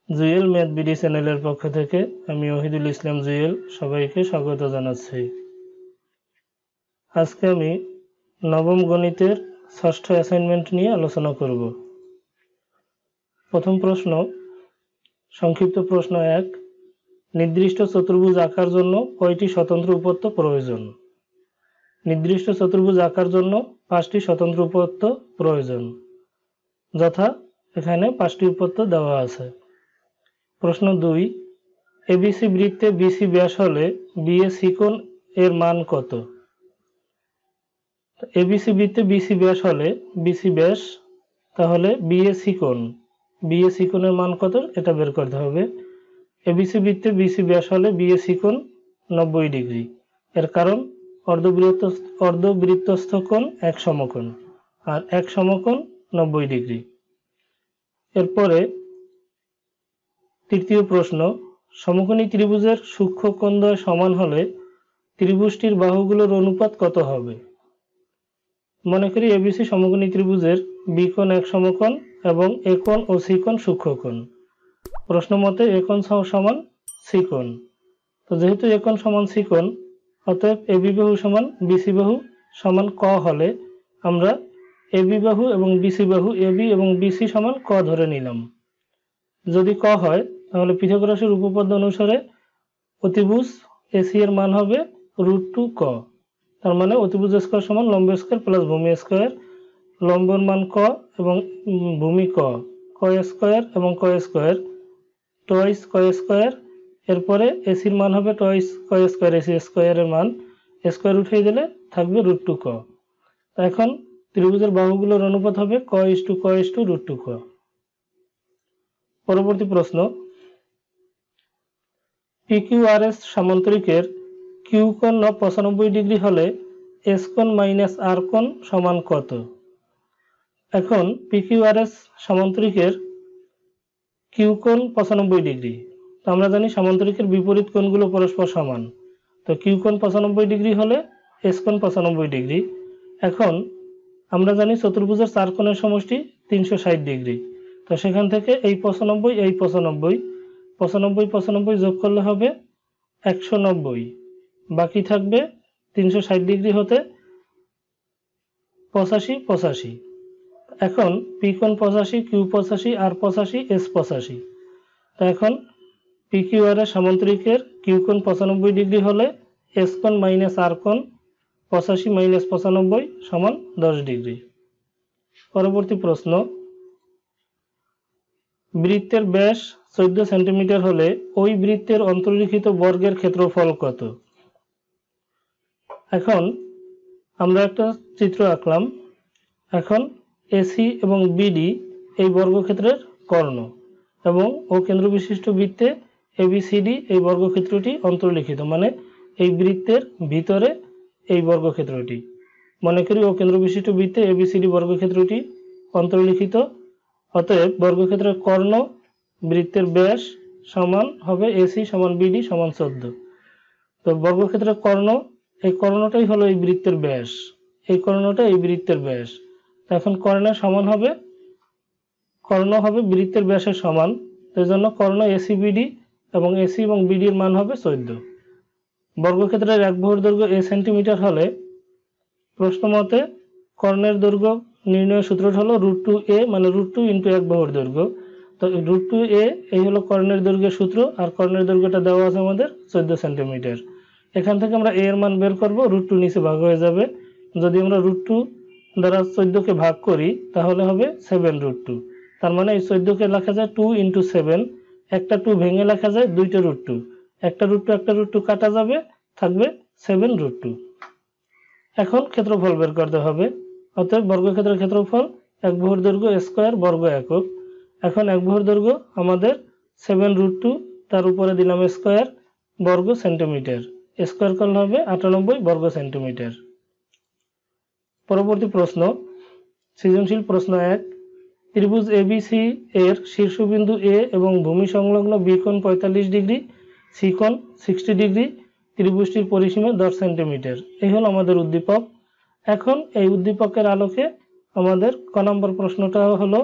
Jewel math BD চ্যানেলের পক্ষ থেকে আমি ওহিদুল ইসলাম জুয়েল সবাইকে স্বাগত জানাচ্ছি। আজকে আমি নবম গণিতের ষষ্ঠ অ্যাসাইনমেন্ট নিয়ে আলোচনা করব। প্রথম প্রশ্ন, সংক্ষিপ্ত প্রশ্ন 1, নির্দিষ্ট চতুর্ভুজ আঁকার জন্য কয়টি স্বতন্ত্র উপপাদ্য প্রয়োজন? নির্দিষ্ট চতুর্ভুজ আঁকার জন্য 5টি স্বতন্ত্র উপপাদ্য প্রয়োজন, যথা এখানে 5টি উপপাদ্য দেওয়া আছে। প্রশ্ন 2, এবিসি বৃত্তে বিসি ব্যাস হলে বিএসি কোণ এর মান কত? এবিসি বৃত্তে বিসি ব্যাস হলে বিসি ব্যাস, তাহলে বিএসি কোণের মান কত এটা বের করতে হবে। এবিসি বৃত্তে বিসি ব্যাস হলে বিএসি কোণ 90 ডিগ্রি। এর কারণ অর্ধবৃত্তস্থ কোণ এক সমকোণ, আর এক সমকোণ 90 ডিগ্রি। এরপরে তৃতীয় প্রশ্ন, সমকোণী ত্রিভুজের সূক্ষ্ম কোণদ্বয় সমান হলে ত্রিভুজটির বাহুগুলোর অনুপাত কত হবে? মনে করি এবিসি সমকোণী ত্রিভুজের বি কোণ এক সমকোণ এবং এ কোণ ও সি কোণ সূক্ষ্ম কোণ। প্রশ্ন মতে এ কোণ সমান সি কোণ। তো যেহেতু এ কোণ সমান সি কোণ, অতএব এবি বাহু সমান বিসি বাহু সমান ক হলে আমরা এবি বাহু এবং বিসি বাহু এবি এবং বিসি সমান ক ধরে নিলাম। যদি ক হয় তাহলে পিথাগোরাসের উপপাদ্য অনুসারে অতিভুজ এসি এর মান হবে √2 ক। তার মানে অতিভুজ স্কয়ার সমান লম্ব স্কয়ার প্লাস ভূমি স্কয়ার। লম্বের মান ক এবং ভূমি ক স্কয়ার এবং ক স্কয়ার টয়েস ক স্কয়ার। এরপরে এসির মান হবে টয়েস ক স্কয়ার, এসি স্কয়ারের মান স্কয়ার উঠিয়ে দিলে থাকবে √2 ক। এখন ত্রিভুজের বাহুগুলোর অনুপাত হবে ক:/√2 ক। পরবর্তী প্রশ্ন, PQRS সামান্তরিকের কিউ কোণ 95 ডিগ্রি হলে এস কোণ মাইনাস আর কোণ সমান কত? এখন PQRS সামান্তরিকের কিউ কোণ 95 ডিগ্রি। তো আমরা জানি সামান্তরিকের বিপরীত কোণগুলো পরস্পর সমান। তো কিউ কোণ 95 ডিগ্রি হলে এস কোণ 95 ডিগ্রি। এখন আমরা জানি চতুর্ভুজের চার কোণের সমষ্টি 360 ডিগ্রি। তো সেখান থেকে এই 95 এই 95 95 যোগ করলে হবে 190, বাকি থাকবে 360 ডিগ্রি হতে 85। এখন পি কোণ 85, কিউ 85, আর 85, এস 85। তো এখন PQRS সামান্তরিকের কিউ কোণ 95 ডিগ্রি হলে এস কোণ মাইনাস আর কোণ 85 - 95 সমান 10 ডিগ্রি। পরবর্তী প্রশ্ন, বৃত্তের ব্যাস 14 সেন্টিমিটার হলে ওই বৃত্তের অন্তর্লিখিত বর্গের ক্ষেত্রফল কত? এখন আমরা একটা চিত্র আঁকলাম। এখন এসি এবং বিডি এই বর্গক্ষেত্রের কর্ণ এবং ও কেন্দ্র বিশিষ্ট বৃত্তে এবিসিডি এই বর্গক্ষেত্রটি অন্তর্লিখিত, মানে এই বৃত্তের ভিতরে এই বর্গক্ষেত্রটি। মনে করি ও কেন্দ্র বিশিষ্ট বৃত্তে এবিসিডি বর্গক্ষেত্রটি অন্তর্লিখিত। অতএব বর্গক্ষেত্রের কর্ণ বৃত্তের ব্যাস সমান হবে এসি সমান বিডি সমান 14। তো বর্গক্ষেত্রের কর্ণ, এই কর্ণটাই হলো এই বৃত্তের ব্যাস, এই কর্ণটা এই বৃত্তের ব্যাস। এখন কর্ণের সমান হবে, কর্ণ হবে বৃত্তের ব্যাসের সমান। এই জন্য কর্ণ এসি বিডি এবং এসি এবং বিডির মান হবে 14। বর্গক্ষেত্রের এক বাহুর দৈর্ঘ্য এ সেন্টিমিটার হলে প্রশ্ন মতে কর্ণের দৈর্ঘ্য নির্ণয়ের সূত্রটা হলো √2a, মানে √2 × এক বাহুর দৈর্ঘ্য। তো √2a এই হলো কর্ণের দৈর্ঘ্যের সূত্র, আর কর্ণের দৈর্ঘ্যটা দেওয়া আছে আমাদের 14 সেন্টিমিটার। এখান থেকে আমরা a এর মান বের করব, √2 নিচে ভাগ হয়ে যাবে। যদি আমরা √2 দ্বারা 14কে ভাগ করি তাহলে হবে 7√2। তার মানে এই 14কে লেখা যায় 2 × 7। একটা 2 ভেঙে লেখা যায় দুইটা √2, একটা √2 কাটা যাবে, থাকবে 7√2। এখন ক্ষেত্রফল বের করতে হবে। অতএব বর্গক্ষেত্রের ক্ষেত্রফল এক বাহুর দৈর্ঘ্য স্কয়ার বর্গ একক। এখন এক বাহুর দৈর্ঘ্য আমাদের 7√2, তার উপরে দিলাম স্কয়ার বর্গ সেন্টিমিটার, স্কয়ার করলে হবে 98 বর্গ সেন্টিমিটার। পরবর্তী প্রশ্ন, সৃজনশীল প্রশ্ন 1, ত্রিভুজ এবিসি এর শীর্ষবিন্দু এ এবং ভূমি সংলগ্ন বি কোণ 45 ডিগ্রি, সি কোণ 60 ডিগ্রি, ত্রিভুজটির পরিসীমা 10 সেন্টিমিটার। এই হলো আমাদের উদ্দীপক। এখন এই উদ্দীপকের আলোকে আমাদের ক নম্বর প্রশ্নটা হলো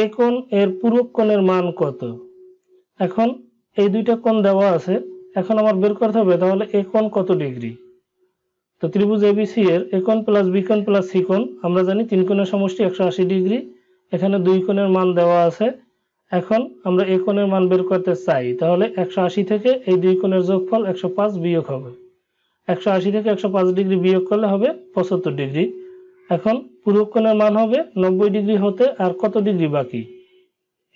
এ কোণ এর পূরক কোণের মান কত? এখন এই দুইটা কোণ দেওয়া আছে, এখন আমার বের করতে হবে তাহলে এ কোণ কত ডিগ্রি। তো ত্রিভুজ এবিসি এর এ কোণ প্লাস বি কোণ প্লাস সি কোণ আমরা জানি 3 কোণের সমষ্টি 180 ডিগ্রি। এখানে 2 কোণের মান দেওয়া আছে। এখন আমরা এ কোণের মান বের করতে চাই, তাহলে 180 থেকে এই 2 কোণের যোগফল 105 বিয়োগ হবে। 180 থেকে 105 ডিগ্রি বিয়োগ করলে হবে 75 ডিগ্রি। এখন পূরক কোণের মান হবে 90 ডিগ্রি হতে আর কত ডিগ্রি বাকি,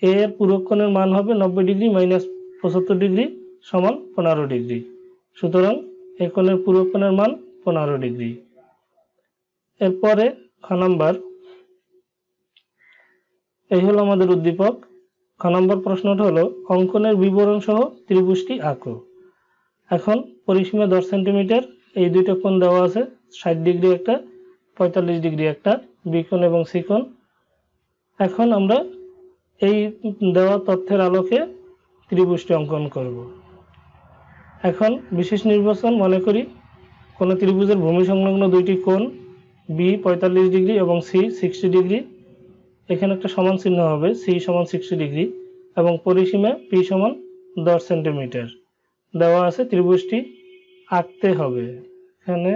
এ এর পূরক কোণের মান হবে 90 ডিগ্রি মাইনাস 75 ডিগ্রি সমান 15 ডিগ্রি। সুতরাং এ কোণের পূরক কোণের মান 15 ডিগ্রি। এরপরে খ নাম্বার, এই হলো আমাদের উদ্দীপক। খ নম্বর প্রশ্নটা হলো অঙ্কনের বিবরণ সহ ত্রিভুজটি আঁকো। এখন পরিসীমা 10 সেন্টিমিটার, এই দুইটা কোণ দেওয়া আছে, 60 ডিগ্রি একটা, 45 ডিগ্রি একটা, বি কোণ এবং সি কোণ। এখন আমরা এই দেওয়া তথ্যের আলোকে ত্রিভুজটি অঙ্কন করব। এখন বিশেষ নির্বাচন, মনে করি কোন ত্রিভুজের ভূমি সংলগ্ন দুইটি কোণ বি 45 ডিগ্রি এবং সি 60 ডিগ্রি। এখানে একটা সমান চিহ্ন হবে, সি সমান 60 ডিগ্রি এবং পরিসীমা পি সমান 10 সেন্টিমিটার দেওয়া আছে। ত্রিভুজটি আঁকতে হবে, এখানে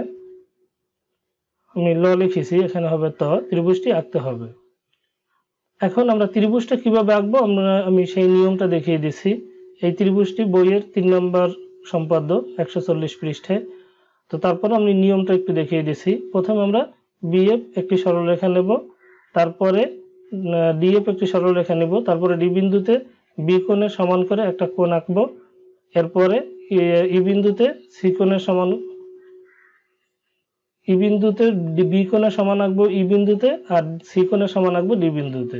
আমি ল লিখেছি, এখানে হবে ত। ত্রিভুজটি আঁকতে হবে। এখন আমরা ত্রিভুজটা কিভাবে আঁকবো আমি সেই নিয়মটা দেখিয়ে দিচ্ছি। এই ত্রিভুজটি বইয়ের 3 নম্বর সম্পাদ্য 140 পৃষ্ঠায়। তো তারপর আমি নিয়মটা একটু দেখিয়ে দিচ্ছি। প্রথমে আমরা বিএফ একটি সরলরেখা নেব, তারপরে ডিএফ একটি সরলরেখা নেব, তারপরে ডি বিন্দুতে বি কোণের সমান করে একটা কোণ আঁকবো। এরপরে ই বিন্দুতে সি কোণের সমান, ই বিন্দুতে বি কোণের সমান আঁকবো ই বিন্দুতে, আর সি কোণের সমান আঁকবো ডি বিন্দুতে।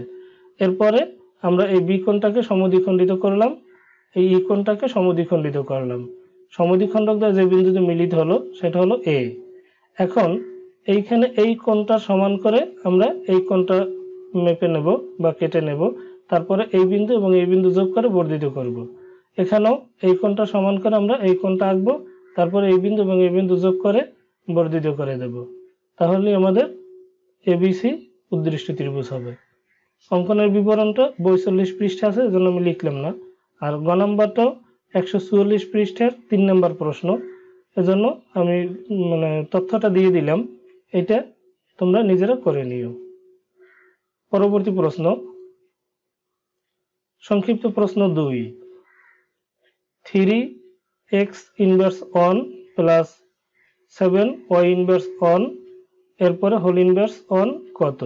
এরপরে আমরা এই বি কোণটাকে সমদ্বিখণ্ডিত করলাম, এই ই কোণটাকে সমদ্বিখণ্ডিত করলাম। সমদ্বিখণ্ডক দ্বারা যে বিন্দুতে মিলিত হলো সেটা হলো এ। এখন এইখানে এই কোণটা সমান করে আমরা এই কোণটা মেপে নেব বা কেটে নেব, তারপরে এই বিন্দু এবং এই বিন্দু যোগ করে বর্ধিত করব। এখানেও এই কোণটা সমান করে আমরা এই কোণটা আঁকবো, তারপরে এই বিন্দু এবং এই বিন্দু যোগ করে বর্ধিত করে দেব। তাহলে আমাদের এবিসি উদ্দৃষ্ট ত্রিভুজ হবে। অঙ্কনের বিবরণটা 42 পৃষ্ঠা আছে, এজন্য আমি লিখলাম না। আর গ নাম্বারটাও 144 পৃষ্ঠার 3 নম্বর প্রশ্ন, এজন্য আমি তথ্যটা দিয়ে দিলাম, এটা তোমরা নিজেরা করে নিও। পরবর্তী প্রশ্ন, সংক্ষিপ্ত প্রশ্ন 2, 3x inverse 1 plus 7y inverse 1 এরপরে হোল ইনভার্স 1 কত?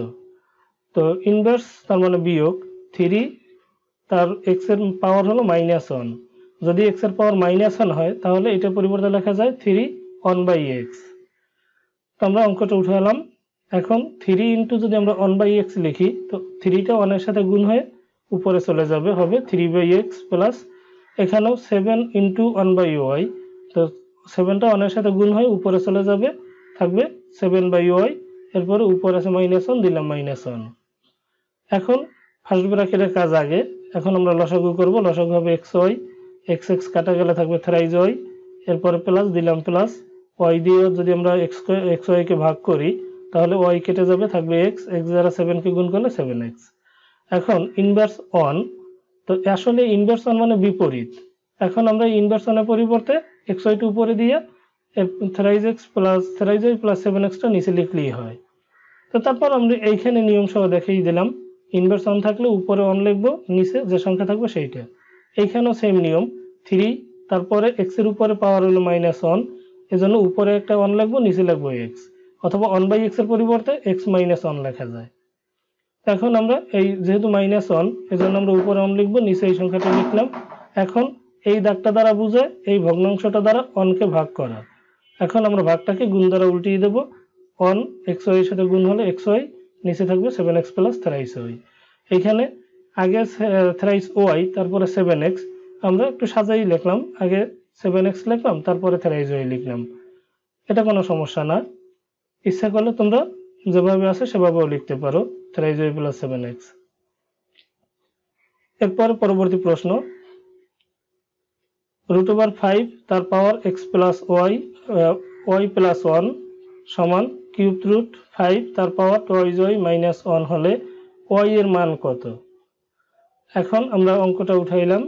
তো ইনভার্স তার মানে বিয়োগ, 3 তার x এর পাওয়ার হলো -1। যদি x এর পাওয়ার -1 হয় তাহলে এটা পরিবর্তে লেখা যায় 3 1/x। তো আমরা অঙ্কটা উঠালাম। এখন 3 ইন্টু যদি আমরা 1/x লিখি, তো 3টা 1 এর সাথে গুণ হয়ে উপরে চলে যাবে, হবে 3/x প্লাস এখানেও 7 ইন্টু 1/y, তো 7টা 1 এর সাথে গুণ হয়ে উপরে চলে যাবে, থাকবে 7/y। এরপরে উপরে আছে -1, দিলাম -1। এখন ফার্স্ট ব্র্যাকেটের কাজ আগে, এখন আমরা লসাগু করব। লসাগু হবে xy, x কাটা গেলে থাকবে 3y, এরপরে প্লাস দিলাম প্লাস, y দিয়ে যদি আমরা xy কে ভাগ করি তাহলে y কেটে যাবে, থাকবে x দ্বারা 7 কে গুণ করলে 7x। এখন ইনভার্স 1, তো আসলে ইনভার্স 1 মানে বিপরীত। এখন আমরা ইনভার্স 1 এর পরিবর্তে xy টা উপরে দিয়ে 3x plus 3y plus 7x টা নিচে লিখলেই হয়। তো তারপর আমরা এইখানে নিয়ম সহ দেখিয়ে দিলাম, ইনভার্স 1 থাকলে উপরে 1 লিখবো, নিচে যে সংখ্যা থাকবে সেইটা। এইখানেও সেম নিয়ম, 3 তারপরে x এর উপরে পাওয়ার হলো -1, এজন্য উপরে একটা 1 লিখবো, নিচে লিখবো x, অথবা 1/x এর পরিবর্তে x -1 লেখা যায়। এখন আমরা এই যেহেতু -1 এজন্য আমরা উপরে 1 লিখবো, নিচে এই সংখ্যাটা লিখলাম। এখন এই দাগটা দ্বারা বোঝায় এই ভগ্নাংশটা দ্বারা 1 কে ভাগ করা। এখন আমরা ভাগটাকে গুণ দ্বারা উল্টিয়ে দেব, 1 xy এর সাথে গুণ হলে xy, নিচে থাকবে 7x প্লাস 3y। এইখানে আগে 3y তারপরে 7x, আমরা একটু সাজাই লিখলাম, আগে 7x লিখলাম তারপরে 3y লিখলাম, এটা কোনো সমস্যা না। ইচ্ছা করলে তোমরা যেভাবে আছে সেভাবেও লিখতে পারো, 3y প্লাস 7x। এরপর পরবর্তী প্রশ্ন, √5 তার পাওয়ার x প্লাস y প্লাস 1 সমান √5 তার পাওয়ার 2y মাইনাস 1 হলে y এর মান কত? এখন আমরা অঙ্কটা উঠাইলাম।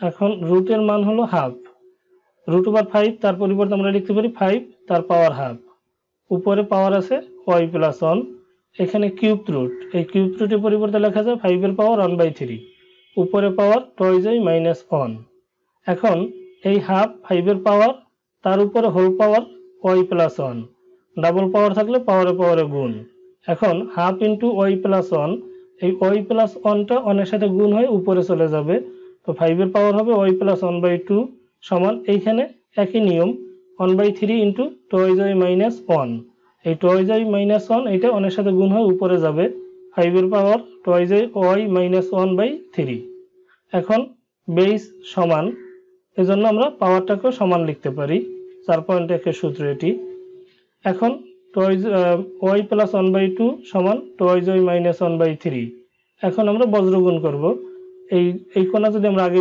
এখন রুটের মান হলো হাফ, রুট ওভার 5, তার পরিবর্তে আমরা লিখতে পারি 5 তার পাওয়ার হাফ। উপরে পাওয়ার আছে y প্লাস 1, এখানে কিউব রুট, এই কিউব রুটের পরিবর্তে লেখা যায় 5 এর পাওয়ার 1/3, উপরে পাওয়ার টয়েস y মাইনাস 1। এখন এই হাফ 5 এর পাওয়ার, তার উপরে whole power y plus 1, double power থাকলে পাওয়ারে পাওয়ারে গুণ। এখন হাফ ইন্টু y প্লাস 1, এই y প্লাস 1টা 1 এর সাথে গুণ হয়ে উপরে চলে যাবে, তো 5 এর পাওয়ার হবে y প্লাস 1/2 সমান এইখানে একই নিয়ম 1/3 ইন্টু টয়েস y মাইনাস 1, এই টয়েস y মাইনাস 1 এটা 1 এর সাথে গুণ হয়ে উপরে যাবে, 5 এর পাওয়ার টয়েস y মাইনাস 1/3। এখন বেস সমান, এজন্য আমরা পাওয়ারটাকেও সমান লিখতে পারি, 4.1 এর সূত্র এটি। এখন টয়েস y প্লাস 1/2 সমান টয়েস y মাইনাস 1/3। এখন আমরা বজ্রগুণ করব, এই কোণা যদি আমরা আগে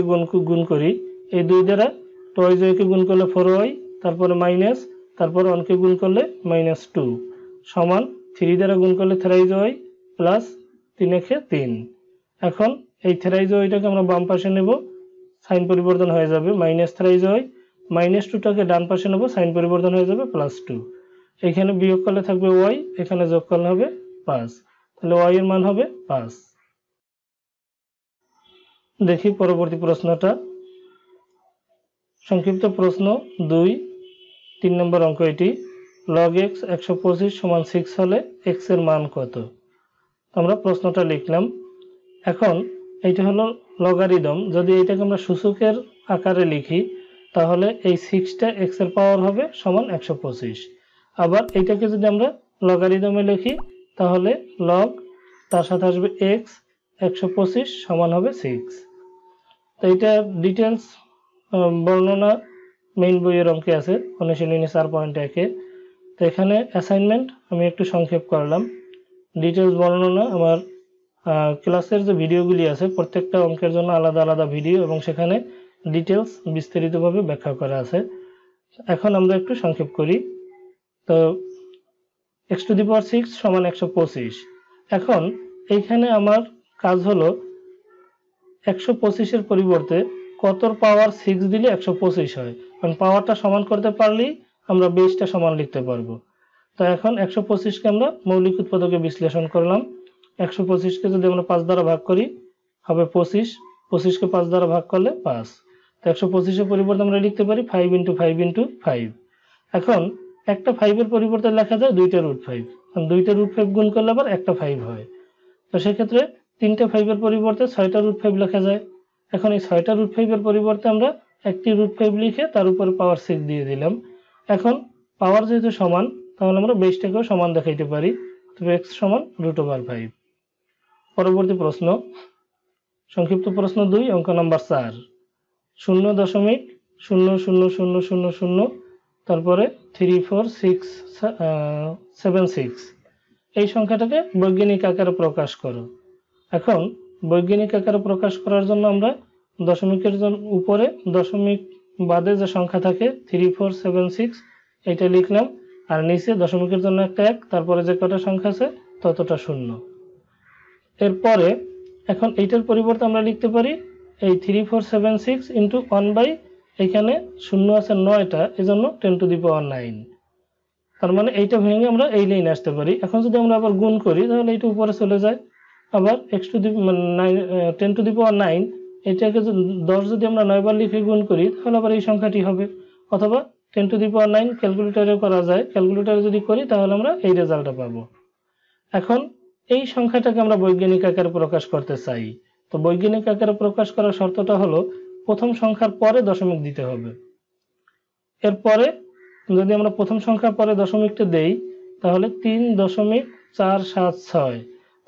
গুণ করি, এই 2 দ্বারা টয়েস y কে গুণ করলে 4y, তারপরে মাইনাস, তারপর 1 কে গুণ করলে -2 সমান 3 দ্বারা গুণ করলে থ্রাইজ y প্লাস 3 একে 3। এখন এই থ্রাইজ yটাকে আমরা বাম পাশে নেব, সাইন পরিবর্তন হয়ে যাবে মাইনাস থ্রাইজ y, -2টাকে ডান পাশে নেব, সাইন পরিবর্তন হয়ে যাবে +2। এখানে বিয়োগ করলে থাকবে y, এখানে যোগ করলে হবে 5, তাহলে y এর মান হবে 5। দেখি পরবর্তী প্রশ্নটা। সংক্ষিপ্ত প্রশ্ন 2, 3 নম্বর অঙ্ক এটি। log x 125 সমান 6 হলে x এর মান কত? আমরা প্রশ্নটা লিখলাম। এখন এইটা হলো লগারিদম, যদি এটাকে আমরা সূচকের আকারে লিখি তাহলে এই 6টা x এর পাওয়ার হবে সমান 125। আবার এইটাকে যদি আমরা লগারিদমে লিখি তাহলে log, তার সাথে আসবে x 125 সমান হবে 6। তো এটা ডিটেলস বর্ণনা মেইন বইয়ের অঙ্কে আছে, অনুশীলনী 4.1-এ। তো এখানে অ্যাসাইনমেন্ট আমি একটু সংক্ষেপ করলাম, ডিটেলস বর্ণনা আমার ক্লাসের যে ভিডিওগুলি আছে প্রত্যেকটা অঙ্কের জন্য আলাদা আলাদা ভিডিও, এবং সেখানে ডিটেলস বিস্তারিতভাবে ব্যাখ্যা করা আছে। এখন আমরা একটু সংক্ষেপ করি। তো x⁶ সমান 125। এখন এইখানে আমার কাজ হলো 125-এর পরিবর্তে কতর পাওয়ার 6 দিলে 125 হয়, কারণ পাওয়ারটা সমান করতে পারলেই আমরা বেসটা সমান লিখতে পারবো। তো এখন 125কে আমরা মৌলিক উৎপাদকে বিশ্লেষণ করলাম। 125কে যদি আমরা 5 দ্বারা ভাগ করি হবে 25, 25কে 5 দ্বারা ভাগ করলে 5। তো 125-এর পরিবর্তে আমরা লিখতে পারি 5 × 5 × 5। এখন একটা 5 এর পরিবর্তে লেখা যায় 2টা √5, কারণ 2টা √5 গুণ করলে আবার একটা 5 হয়। তো সেক্ষেত্রে 3টা 5 এর পরিবর্তে 6টা √5 লেখা যায়। এখন এই 6টা √5 এর পরিবর্তে আমরা একটি √5 লিখে তার উপরে পাওয়ার 6 দিয়ে দিলাম। এখন পাওয়ার যেহেতু সমান, তাহলে আমরা বেসটাকেও সমান দেখাইতে পারি, তবে x সমান √5। পরবর্তী প্রশ্ন, সংক্ষিপ্ত প্রশ্ন 2, অঙ্ক নাম্বার 4। 0.00000, তারপরে 34676 এই সংখ্যাটাকে বৈজ্ঞানিক আকারে প্রকাশ করো। এখন বৈজ্ঞানিক আকারে প্রকাশ করার জন্য আমরা দশমিকের উপরে দশমিক বাদে যে সংখ্যা থাকে 3476 এটা লিখলাম, আর নিচে দশমিকের জন্য একটা 1, তারপরে যে কটা সংখ্যা আছে ততটা 0। এরপরে এখন এইটার পরিবর্তে আমরা লিখতে পারি এই 3476 × 1/, এখানে 0 আছে 9টা, এজন্য 10⁹9। তার মানে এইটা ভেঙে আমরা এই লাইনে আসতে পারি। এখন যদি আমরা আবার গুণ করি তাহলে এইটা উপরে চলে যায়, আবার 10⁹9 এটাকে 10 যদি আমরা 9 বার লিখে গুণ করি তাহলে আবার এই সংখ্যাটি হবে, অথবা 10⁹9 ক্যালকুলেটরে করা যায়, ক্যালকুলেটরে যদি করি তাহলে আমরা এই রেজাল্টটা পাবো। এখন এই সংখ্যাটাকে আমরা বৈজ্ঞানিক আকারে প্রকাশ করতে চাই। তো বৈজ্ঞানিক আকারে প্রকাশ করার শর্তটা হলো প্রথম সংখ্যার পরে দশমিক দিতে হবে। এরপরে যদি আমরা প্রথম সংখ্যার পরে দশমিকটা দেই তাহলে 3.476,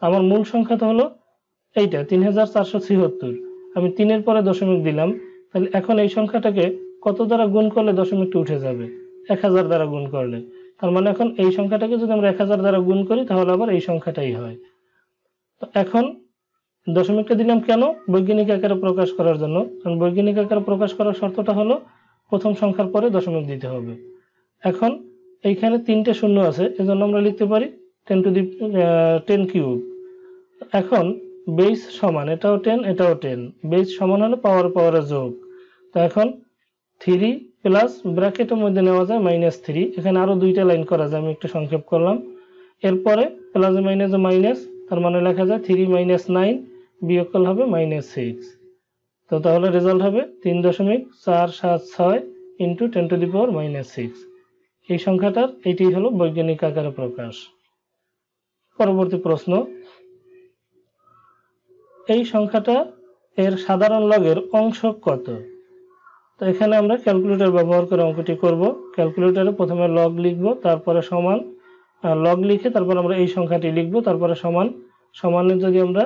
আমার মূল সংখ্যাটা হলো এইটা 3476, আমি 3 এর পরে দশমিক দিলাম, তাহলে এখন এই সংখ্যাটাকে কত দ্বারা গুণ করলে দশমিকটা উঠে যাবে? 1000 দ্বারা গুণ করলে। তার মানে এখন এই সংখ্যাটাকে যদি আমরা 1000 দ্বারা গুণ করি তাহলে আবার এই সংখ্যাটাই হয়। তো এখন দশমিকটা দিলাম কেন? বৈজ্ঞানিক আকারে প্রকাশ করার জন্য, কারণ বৈজ্ঞানিক আকারে প্রকাশ করার শর্তটা হলো প্রথম সংখ্যার পরে দশমিক দিতে হবে। এখন এইখানে 3টে 0 আছে, এজন্য আমরা লিখতে পারি 10³ এখন বেস সমান, এটাও 10 এটাও 10, বেস সমান হলে পাওয়ার পাওয়ারে যোগ। তো এখন 3 প্লাস ব্র্যাকেটের মধ্যে নেওয়া যায় -3, এখানে আরো দুইটা লাইন করা যায়, আমি একটু সংক্ষেপ করলাম। এরপরে প্লাস মাইনাসে মাইনাস, তার মানে লেখা যায় 3 - 9 বিয়োগফল হবে -6। তো তাহলে রেজাল্ট হবে 3.476 ইন্টু 10⁻⁻6। এই সংখ্যাটার এটি হলো বৈজ্ঞানিক আকারে প্রকাশ। পরবর্তী প্রশ্ন, এই সংখ্যাটা এর সাধারণ লগের অংশ কত? তো এখানে আমরা ক্যালকুলেটর ব্যবহার করে অঙ্কটি করব। ক্যালকুলেটরে প্রথমে লগ লিখব, তারপরে সমান, লগ লিখে তারপর আমরা এই সংখ্যাটি লিখব, তারপরে সমান। সমানে যদি আমরা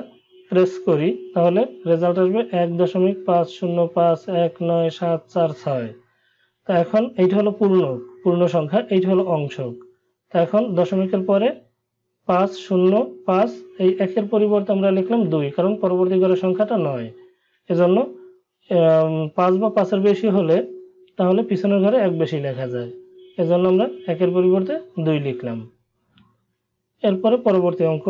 প্রেস করি তাহলে রেজাল্ট আসবে 1.50519746। তো এখন এইটা হলো পূর্ণ সংখ্যা, এইটা হলো অংশক। তো এখন দশমিকের পরে 505, এই একের পরিবর্তে আমরা লিখলাম 2, কারণ পরবর্তী ঘরের সংখ্যাটা 9, এজন্য 5 বা 5-এর বেশি হলে তাহলে পিছনের ঘরে 1 বেশি লেখা যায়, এজন্য আমরা একের পরিবর্তে 2 লিখলাম। এরপরে পরবর্তী অঙ্ক,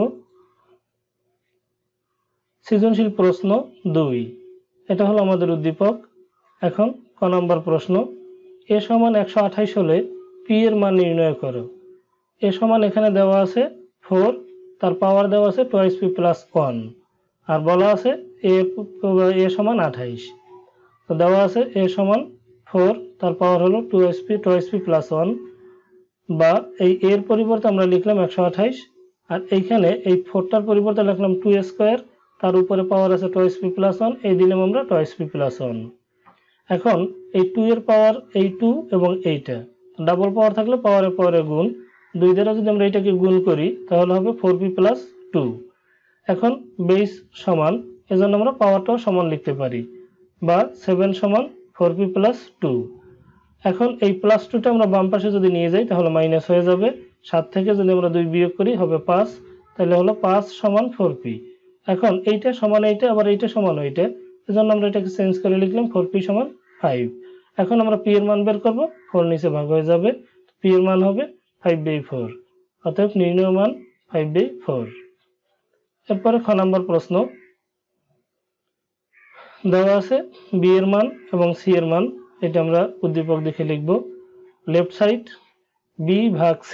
সৃজনশীল প্রশ্ন 2, এটা হলো আমাদের উদ্দীপক। এখন ক নম্বর প্রশ্ন, a সমান 128 হলে p এর মান নির্ণয় করো। a সমান এখানে দেওয়া আছে 4, তার পাওয়ার দেওয়া আছে 2p + 1, আর বলা আছে a সমান 28। তো দেওয়া আছে a সমান 4, তার পাওয়ার হলো 2p + 1, বা এই এর পরিবর্তে আমরা লিখলাম 128, আর এইখানে এই 4টার পরিবর্তে লিখলাম 2 স্কয়ার, তার উপরে পাওয়ার আছে 2p + 1, এই দিলাম আমরা 2p + 1। এখন এই 2 এর পাওয়ার এই 2 এবং এইটা ডাবল পাওয়ার থাকলে পাওয়ারে পাওয়ারে গুণ, 2 দ্বারা যদি আমরা এটাকে গুণ করি তাহলে হবে 4p + 2। এখন বেস সমান, এজন্য আমরা পাওয়ারটাও সমান লিখতে পারি, বা 7 সমান 4p + 2। এখন এই +2টা আমরা বাম পাশে যদি নিয়ে যাই তাহলে মাইনাস হয়ে যাবে, 7 থেকে যদি আমরা 2 বিয়োগ করি হবে 5, তাহলে হলো 5 সমান 4p। এখন এইটা সমান এইটা, আবার এইটা সমান ওইটা, এজন্য আমরা এটাকে চেঞ্জ করে লিখলাম 4p সমান 5। এখন আমরা p এর মান বের করব, 4 নিচে ভাগ হয়ে যাবে, p এর মান হবে 5/4, অতএব নির্ণয় মান 5/4। এরপরে খ নম্বর প্রশ্ন, দেওয়া আছে b এর মান এবং c এর মান, এটা আমরা উদ্দীপক দেখে লিখব। লেফট সাইড b ভাগ c,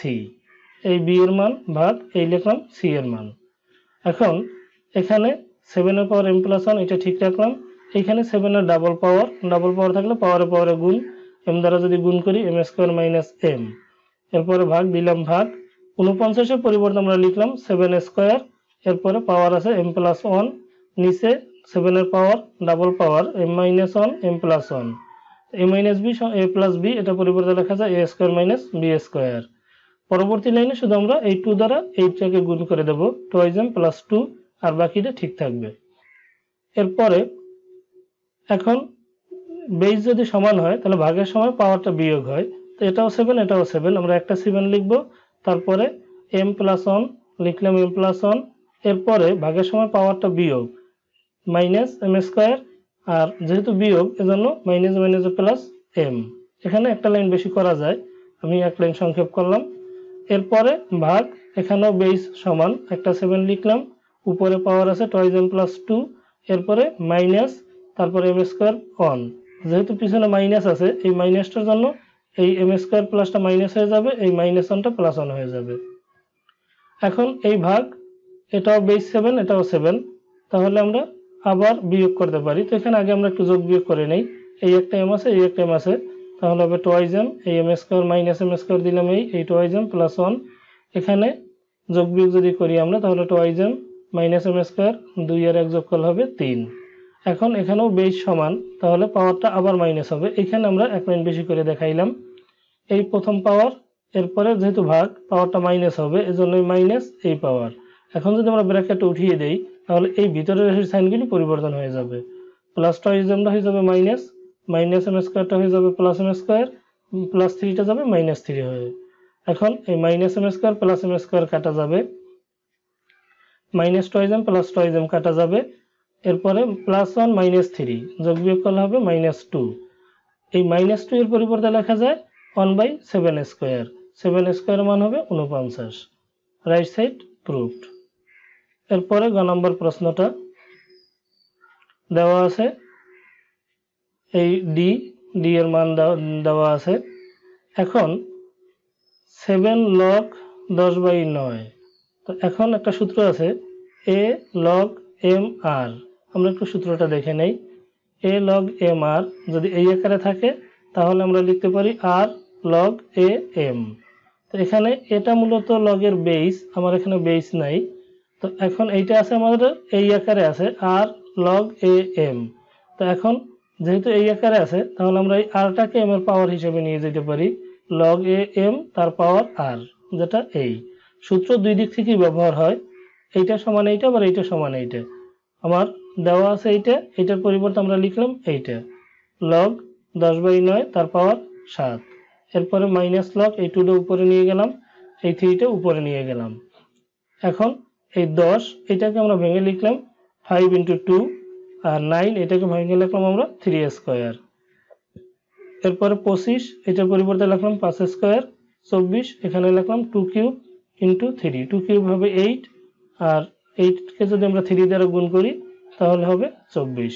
এই b এর মান ভাগ এই লিখলাম c এর মান। এখন এখানে 7 এর পাওয়ার m + 1, এটা ঠিক রাখলাম। এখানে 7 এর ডাবল পাওয়ার থাকলে পাওয়ারে পাওয়ারে গুণ, m দ্বারা যদি গুণ করি m² - m, এরপরে ভাগ দিলাম ভাগ। 49 এর পরিবর্তে আমরা লিখলাম 7 স্কয়ার, এরপরে পাওয়ার আছে m + 1, নিচে 7 এর পাওয়ার double power m - 1 m + 1, a - b a + b, এটা পরিবর্তে লেখা যায় a² - b²। পরবর্তী লাইনে শুধু আমরা এই 2 দ্বারা এইটাকে গুণ করে দেব, 2m + 2, আর বাকিটা ঠিক থাকবে। এরপরে এখন বেস যদি সমান হয় তাহলে ভাগের সময় পাওয়ারটা বিয়োগ হয়, তো এটাও 7 এটাও 7, আমরা একটা 7 লিখব, তারপরে m + 1 লিখলাম m + 1, এরপরে ভাগের সময় পাওয়ারটা বিয়োগ -m², আর যেহেতু বিয়োগ এজন্য -m, এখানে একটা লাইন বেশি করা যায়, আমি এক লাইন সংক্ষেপ করলাম। এরপরে ভাগ, এখানেও বেস সমান, একটা 7 লিখলাম, উপরে পাওয়ার আছে 2m + 2, এরপরে মাইনাস, তারপরে m² 1, যেহেতু পিছনে মাইনাস আছে এই মাইনাসটার জন্য এই m² প্লাসটা মাইনাস হয়ে যাবে, এই -1টা +1 হয়ে যাবে। এখন এই ভাগ, এটাও বেস 7 এটাও 7, তাহলে আমরা আবার বিয়োগ করতে পারি। তো এখানে আগে আমরা একটু যোগ বিয়োগ করে নেই, এই একটা m আছে এই একটা m আছে, তাহলে হবে 2m, এই m² -m² দিলাম এই 2m + 1, এখানে যোগ বিয়োগ যদি করি আমরা তাহলে 2m -m², 2 আর 1 যোগ করলে হবে 3। এখন এখানেও বেস সমান, তাহলে পাওয়ারটা আবার মাইনাস হবে, এখানে আমরা এক লাইন বেশি করে দেখাইলাম। এই প্রথম পাওয়ার, এরপরে যেহেতু ভাগ পাওয়ারটা মাইনাস হবে এজন্য মাইনাস এই পাওয়ার। এখন যদি আমরা ব্র্যাকেট উঠিয়ে দেই তাহলে এই ভিতরের সাইনগুলি পরিবর্তন হয়ে যাবে, +2mটা হয়ে যাবে মাইনাস, -m²টা হয়ে যাবে +m², +3টা যাবে -3 হয়ে। এখন এই -m² +m² কাটা যাবে, -2m + 2m কাটা যাবে, এরপরে +1 -3 যোগ বিয়োগ করলে হবে -2, এই -2 এর পরিবর্তে লেখা যায় 1/7², 7² মান হবে 49। Right side proved. এরপরে গ নম্বর প্রশ্নটা, দেওয়া আছে এই ডি এর মান দেওয়া আছে। এখন 7 log 10/9, তো এখন একটা সূত্র আছে a log mr। আমরা একটু সূত্রটা দেখে নেই। a log mr যদি এই আকারে থাকে তাহলে আমরা লিখতে পারি r log am। তো এখানে এটা মূলত লগের বেস, আমার এখানে বেস নাই, তো এখন এইটা আছে আমাদের এই আকারে আছে r log am। তো এখন যেহেতু এই আকারে আছে তাহলে আমরা এই rটাকে m এর পাওয়ার হিসেবে নিয়ে যেতে পারি, log am তার পাওয়ার r, যেটা এই সূত্র দুই দিক থেকেই ব্যবহার হয়। এইটা সমান এইটা আবার এইটা সমান এইটা, আমার দেওয়া আছে এইটা, এইটার পরিবর্তে আমরা লিখলাম এইটা log 10/9 তার পাওয়ার 7। এরপরে মাইনাস লগ এই 2টা উপরে নিয়ে গেলাম, এই 3টা উপরে নিয়ে গেলাম। এখন এই 10 এটাকে আমরা ভেঙে লিখলাম 5 × 2, আর 9 এটাকে ভেঙে লিখলাম আমরা 3 স্কয়ার। এরপরে 25 এটার পরিবর্তে লিখলাম 5 স্কয়ার। 24 এখানে লিখলাম 2 কিউব × 3, 2 কিউব হবে 8, আর 8 কে যদি আমরা 3 দ্বারা গুণ করি তাহলে হবে 24।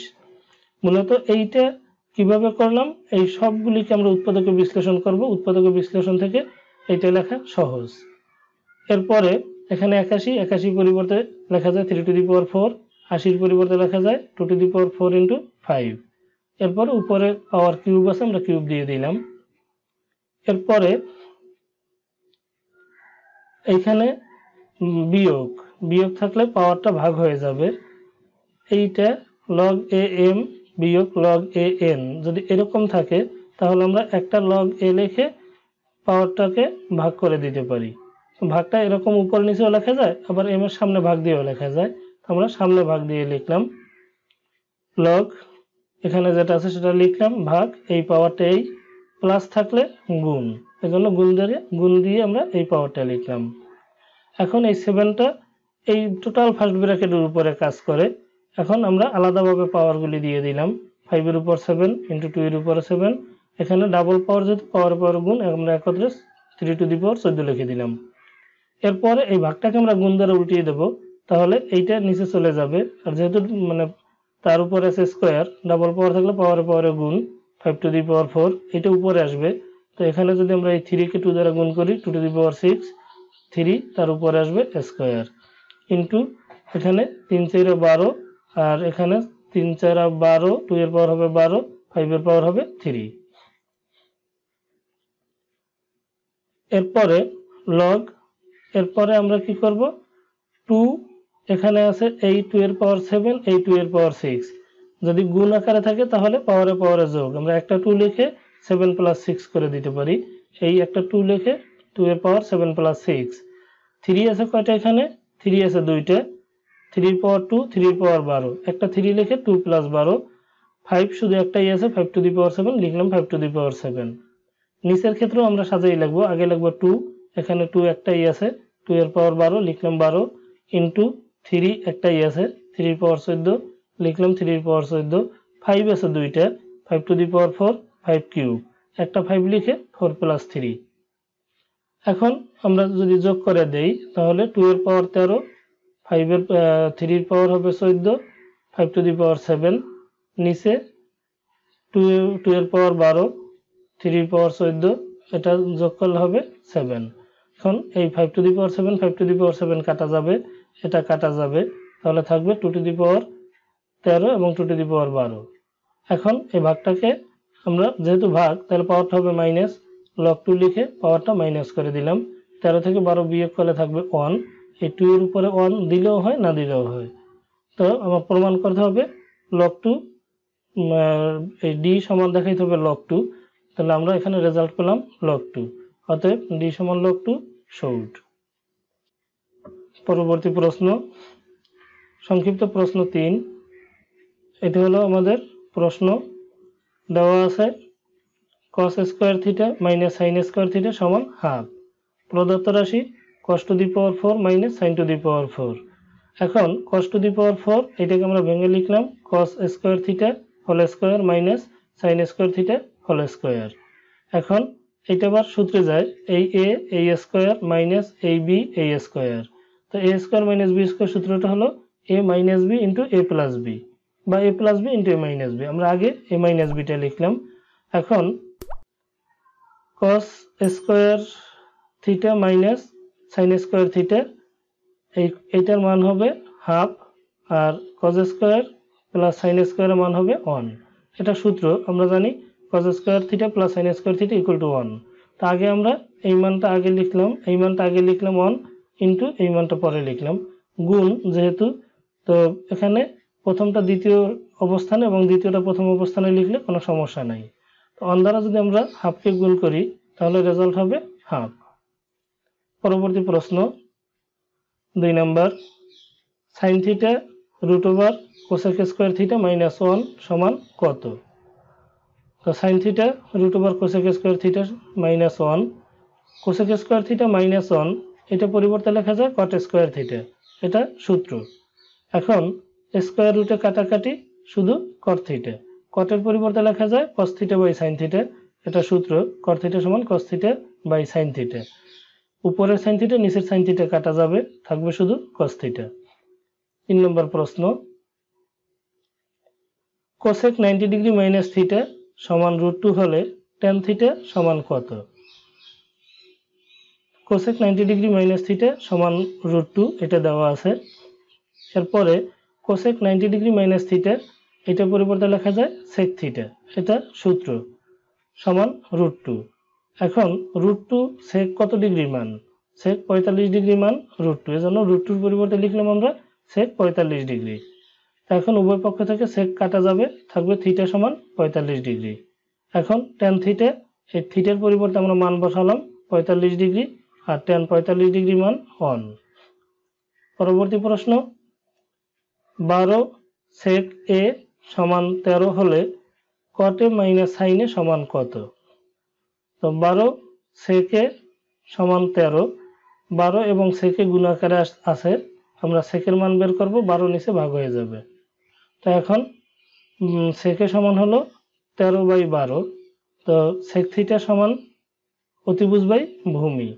মূলত এইটা কিভাবে করলাম, এই সবগুলিকে আমরা উৎপাদকে বিশ্লেষণ করব, উৎপাদকে বিশ্লেষণ থেকে এইটা লেখা সহজ। এরপরে এখানে 81 পরিবর্তে লেখা যায় 3⁴, 80 পরিবর্তে লেখা যায় 2⁴ × 5। এরপরে উপরে পাওয়ার কিউব আছে, আমরা কিউব দিয়ে দিলাম। এরপরে এইখানে বিয়োগ থাকলে পাওয়ারটা ভাগ হয়ে যাবে। এইটা log am বিয়োগ log an যদি এরকম থাকে তাহলে আমরা একটা log a লিখে পাওয়ারটাকে ভাগ করে দিতে পারি। ভাগটা এরকম উপর নিচেও লেখা যায়, আবার m এর সামনে ভাগ দিয়েও লেখা যায়। আমরা সামনে ভাগ দিয়ে লিখলাম log, এখানে যেটা আছে সেটা লিখলাম ভাগ, এই পাওয়ারটা এই, প্লাস থাকলে গুণ, এজন্য গুণ দিয়ে আমরা এই পাওয়ারটা লিখলাম। এখন এই 7টা এই টোটাল ফার্স্ট ব্র্যাকেটের উপরে কাজ করে। এখন আমরা আলাদাভাবে পাওয়ারগুলি দিয়ে দিলাম, 5 এর উপর 7 × 2 এর উপরে 7, এখানে ডাবল পাওয়ার যেহেতু পাওয়ার গুণ, আমরা একত্রে 3⁴ লিখে দিলাম। এরপরে এই ভাগটাকে আমরা গুণ দ্বারা উল্টিয়ে দেব, তাহলে এইটা নিচে চলে যাবে, আর যেহেতু মানে তার উপরে আছে স্কয়ার, ডাবল পাওয়ার থাকলে পাওয়ারে গুণ 5⁴, এটা উপরে আসবে। তো এখানে যদি আমরা এই 3 কে 2 দ্বারা গুণ করি 2⁶, 3 তার উপরে আসবে স্কয়ার, ইন্টু এখানে 3 × 4 = 12, আর এখানে 3 × 4 = 12, 2 এর পাওয়ার হবে 12, 5 এর পাওয়ার হবে 3। এরপরে লগ, এরপরে আমরা কি করব, 2 এখানে আছে এই 2 এর পাওয়ার 7, এই 2 এর পাওয়ার 6, যদি গুণ আকারে থাকে তাহলে পাওয়ারে যোগ, আমরা একটা 2 লিখে 7 + 6 করে দিতে পারি। এই একটা 2 লিখে 2 এর পাওয়ার 7 + 6, 3 আছে কয়টা, এখানে 3 আছে 2টা, 3 এর পাওয়ার 2, 3 এর পাওয়ার 12, একটা 3 লিখে 2 + 12, 5 শুধু একটাই আছে 5⁴, লিখলাম 5⁴। নিচের ক্ষেত্রেও আমরা সাজিয়ে লিখব, আগে লিখব 2, এখানে 2 একটাই আছে, 2 এর পাওয়ার 12, লিখলাম 12, ইন্টু 3 একটাই আছে, 3 এর পাওয়ার 14, লিখলাম 3 এর পাওয়ার 14, 5 আছে 2টা, 5⁴, 5 কিউব, একটা 5 লিখে 4 + 3। এখন আমরা যদি যোগ করে দেই তাহলে 2 এর পাওয়ার 13, 3 এর পাওয়ার হবে 14, 5⁴, নিচে 2 এর পাওয়ার 12, 3 এর পাওয়ার 14, এটা যোগ করলে হবে 7। এখন এই 5⁴, 5⁴ কাটা যাবে, এটা কাটা যাবে, তাহলে থাকবে 2⁴ এবং 2⁴। এখন এই ভাগটাকে আমরা যেহেতু ভাগ, তাহলে পাওয়ারটা হবে মাইনাস, log 2 লিখে পাওয়ারটা মাইনাস করে দিলাম। 13 থেকে 12 বিয়োগ করলে থাকবে 1, এই 2 এর উপরে 1 দিলেও হয় না দিলেও হয়। তো আমার প্রমাণ করতে হবে log 2, এই d সমান দেখাইতে হবে log 2, তাহলে আমরা এখানে রেজাল্ট পেলাম log 2, অতএব d সমান log 2 সহজ। পরবর্তী প্রশ্ন, সংক্ষিপ্ত প্রশ্ন 3, এটি হলো আমাদের প্রশ্ন। দেওয়া আছে cos² θ - sin² θ সমান হাফ, প্রদত্ত রাশি cos⁴ - sin⁴। এখন cos⁴ এটাকে আমরা ভেঙে লিখলাম cos² θ² - sin² θ²। এখন এটা আবার সূত্রে যায়, এই a এই স্কয়ার মাইনাস এই b এই স্কয়ার, তো a² - b² সূত্রটা হলো a - b × a + b। বা a plus B into a minus B. আমরা আগে a মাইনাস বিটা লিখলাম। এখন cos square theta minus sine square theta, এইটার মান হবে হাফ, আর cos স্কোয়ার প্লাস সাইন স্কোয়ারের মান হবে 1। এটা সূত্র আমরা জানি, cos square theta plus sine square theta equal to 1। তো আগে আমরা এই মানটা আগে লিখলাম, এই মানটা আগে লিখলাম 1 ইন্টু এই মানটা পরে লিখলাম, গুণ যেহেতু, তো এখানে প্রথমটা দ্বিতীয় অবস্থানে এবং দ্বিতীয়টা প্রথম অবস্থানে লিখলে কোনো সমস্যা নাই। তো 1 দ্বারা যদি আমরা হাফকে গুণ করি তাহলে রেজাল্ট হবে হাফ। পরবর্তী প্রশ্ন 2 number, sine theta root over cosec square theta minus 1 সমান কত? তো sine theta root over cosec square theta minus 1, cosec square theta minus 1 এটা পরিবর্তে লেখা যায় কট স্কোয়ার থিটা, এটা সূত্র। এখন স্কোয়ার রুটে কাটাকাটি শুধু কট থিটা, কটের পরিবর্তে লেখা যায় cos theta by sine theta, এটা সূত্র, কট থিটা সমান cos theta by sine theta. উপরের সাইন থিটা নিচের সাইন থিটা কাটা যাবে, থাকবে শুধু কস থিটা। 3 নম্বর প্রশ্ন, কোসেক 90 ডিগ্রি মাইনাস থিটা সমান √2 হলে ট্যান থিটা সমান কত? কোসেক 90 ডিগ্রি মাইনাস থিটা সমান √2 এটা দেওয়া আছে। এরপরে কোসেক 90 ডিগ্রি মাইনাস থিটা এটা পরিবর্তে লেখা যায় সেক থিটা, এটা সূত্র, সমান √2। এখন √2 সেক কত ডিগ্রির মান? সেক 45 ডিগ্রি মান √2, এজন্য √2 পরিবর্তে লিখলাম আমরা সেক 45 ডিগ্রি। এখন উভয় পক্ষ থেকে সেক কাটা যাবে, থাকবে থিটা সমান 45 ডিগ্রি। এখন ট্যান থিটা, এই থিটার পরিবর্তে আমরা মান বসালাম 45 ডিগ্রি, আর ট্যান 45 ডিগ্রি মান 1। পরবর্তী প্রশ্ন, 12 সেক এ সমান 13 হলে কট এ মাইনাস সাইন এ সমান কত? তো 12 সেক এ সমান 13, 12 এবং সেক এ গুণাকারে আছে, আমরা সেকের মান বের করব, 12 নিচে ভাগ হয়ে যাবে। তো এখন সেক এ সমান হলো 13/12, তো সেক থিটা সমান অতিভুজ বাই ভূমি,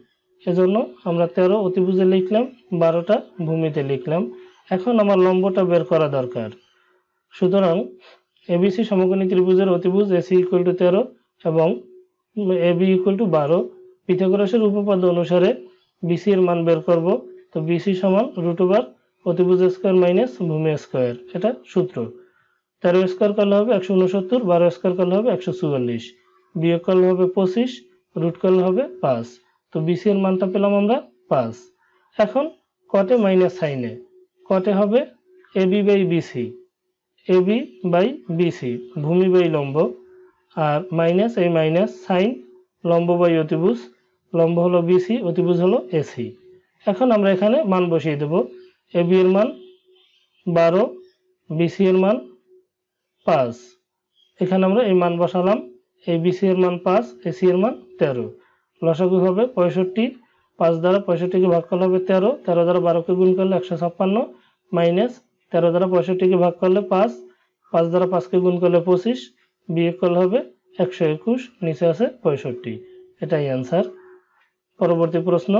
এজন্য আমরা 13 অতিভুজে লিখলাম, 12টা ভূমিতে লিখলাম। এখন আমার লম্বটা বের করা দরকার, সুতরাং এবিসি সমকোণী ত্রিভুজের অতিভুজ এসি ইকুয়াল টু 13 এবং এবি ইকুয়াল টু 12, পিথাগোরাসের উপপাদ্য অনুসারে বিসি এর মান বের করব। তো বিসি সমান √ওভার অতিভুজ স্কোয়ার মাইনাস ভূমি স্কোয়ার, এটা সূত্র। 13 স্কোয়ার করলে হবে 169, 12 স্কোয়ার করলে হবে 144, বিয়োগ করলে হবে 25, রুট করলে হবে 5। তো বিসি এর মানটা পেলাম আমরা 5। এখন কটে মাইনাস সাইনে, কটে হবে AB by BC, AB by BC ভূমি বাই লম্ব, আর মাইনাস এই মাইনাস সাইন লম্ব বাই অতিভুজ, লম্ব হলো বিসি, অতিভুজ হলো এসি। এখন আমরা এখানে মান বসিয়ে দেব, এবি এর মান 12, বিসি এর মান 5, এখানে আমরা এই মান বসালাম, এই বিসি এর মান 5, এসি এর মান 13, লসাগু হবে 65, 5 দ্বারা 65কে ভাগ করলে হবে 13, 13 দ্বারা 12কে গুণ করলে 156, মাইনাস 13 দ্বারা 65কে ভাগ করলে 5, 5 দ্বারা 5কে গুণ করলে 25, বিয়োগ করলে হবে 121, নিচে আছে 65, এটাই অ্যান্সার। পরবর্তী প্রশ্ন,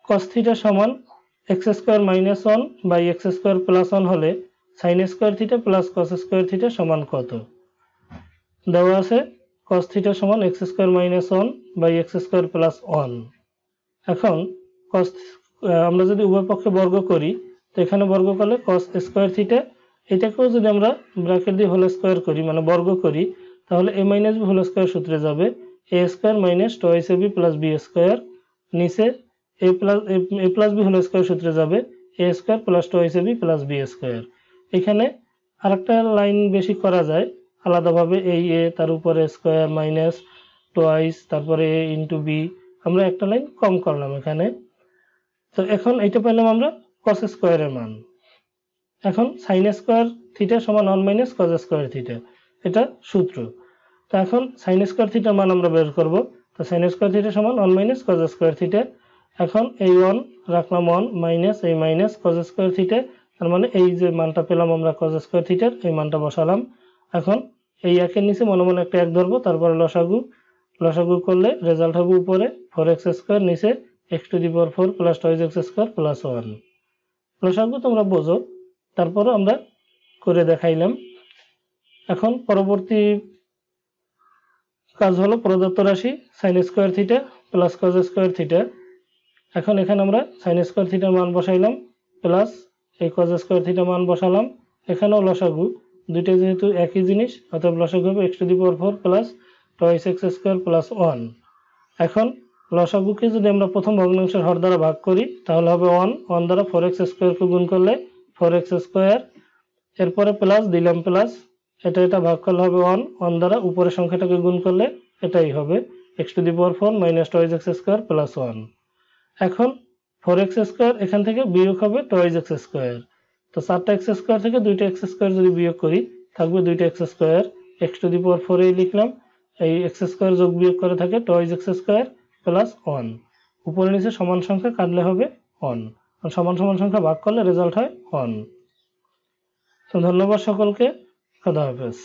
cos থিটা সমান x square minus 1 by x square plus 1 হলে sin square theta plus cos square theta সমান কত? দেওয়া আছে cos থিটা সমান x square minus 1 by x square plus 1। এখন cos আমরা যদি উভয় পক্ষে বর্গ করি, তো এখানে বর্গ করলে cos স্কয়ার থিটা, এটাকেও যদি আমরা ব্র্যাকেট দিয়ে হোল স্কয়ার করি মানে বর্গ করি, তাহলে a minus b whole square সূত্রে যাবে a square minus twice ab plus b square, নিচে a plus b whole square সূত্রে যাবে a square plus twice ab plus b square. এখানে আরেকটা লাইন বেশি করা যায় আলাদাভাবে, এই a তার উপরে স্কয়ার মাইনাস টয়েস তারপরে a ইনটু b, আমরা একটা লাইন কম করলাম এখানে। তো এখন এটা পেলাম আমরা cos স্কয়ারের মান। এখন sin স্কয়ার থিটা সমান 1 মাইনাস cos স্কয়ার থিটা, এটা সূত্র। তো এখন sin স্কয়ার থিটার মান আমরা বের করব, তো sin স্কয়ার থিটা সমান 1 মাইনাস cos স্কয়ার থিটা। এখন এই 1 রাখলাম 1 মাইনাস এই মাইনাস cos স্কয়ার থিটা, তার মানে এই যে মানটা পেলাম আমরা cos স্কয়ার থিটার, এই মানটা বসালাম। এখন এই একের নিচে মনে মনে একটা এক ধরবো, তারপরে লসাগু, লসাগু করলে রেজাল্ট হবে উপরে 4x স্কয়ার, নিচে x to the power 4 plus toys x square plus 1, লসাগু তোমরা বোঝো, তারপরে আমরা করে দেখাইলাম। এখন পরবর্তী কাজ হলো প্রদত্ত রাশি sin square theta plus cos square theta. এখন এখানে আমরা sin স্কয়ার থিটার মান বসাইলাম প্লাস এই cos স্কয়ার থিটা মান বসালাম। এখানেও লসাগু, দুইটা যেহেতু একই জিনিস, অতএব লসাগু হবে x⁴ plus toys x square plus 1। এখন লসাগুকে যদি আমরা প্রথম ভগ্নাংশের হর দ্বারা ভাগ করি তাহলে হবে 1 দ্বারা 4x স্কয়ারকে গুণ করলে 4x স্কয়ার, এরপরে প্লাস দিলাম প্লাস, এটা ভাগ করলে হবে 1 দ্বারা উপরের সংখ্যাটাকে গুণ করলে এটাই হবে x⁴ minus toys x square plus 1। এখন 4x স্কয়ার এখান থেকে বিয়োগ হবে টয়েস এক্স স্কয়ার, তো 4টা এক্স স্কয়ার থেকে 2টা এক্স স্কয়ার যদি বিয়োগ করি থাকবে 2টা এক্স স্কয়ার, x⁴ এই লিখলাম, এই এক্স স্কয়ার যোগ বিয়োগ করে থাকে টয়েস এক্স স্কয়ার প্লাস 1। উপরে নিচে সমান সংখ্যা কাটলে হবে 1, সমান সমান সংখ্যা ভাগ করলে রেজাল্ট হয় 1। তো ধন্যবাদ সকলকে, খোদা হাফেজ।